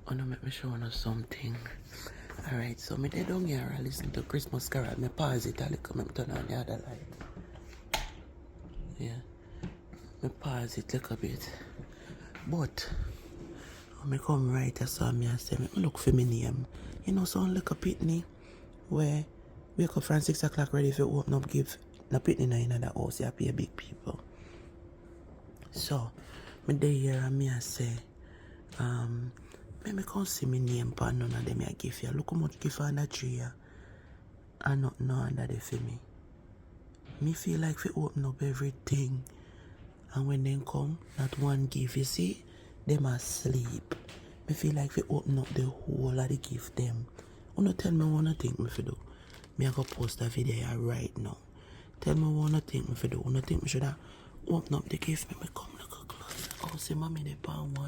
Wanna make me show you something. Alright, so me dey down here and listen to Christmas carol. Me pause it a little, me turn on the other light. Yeah. Me pause it like a bit. But when me come right I saw me and say me look for me name. You know, sound like a pitney where wake up from 6 o'clock ready for open up give the pitney in the house, you pay big people. So me dey here and me I say, me come see me name pan none of them I give you. Look how much give on the tree here. And not no under the for me. Me feel like we open up everything. And when they come, not one give, you see, them asleep. Me feel like we open up the whole of the gift them. Wanna tell me one thing me fi do? Me I go post a video here right now. Tell me one thing me fi do. Wanna think me should have open up the gift me come look close. Oh, see mommy the pan one.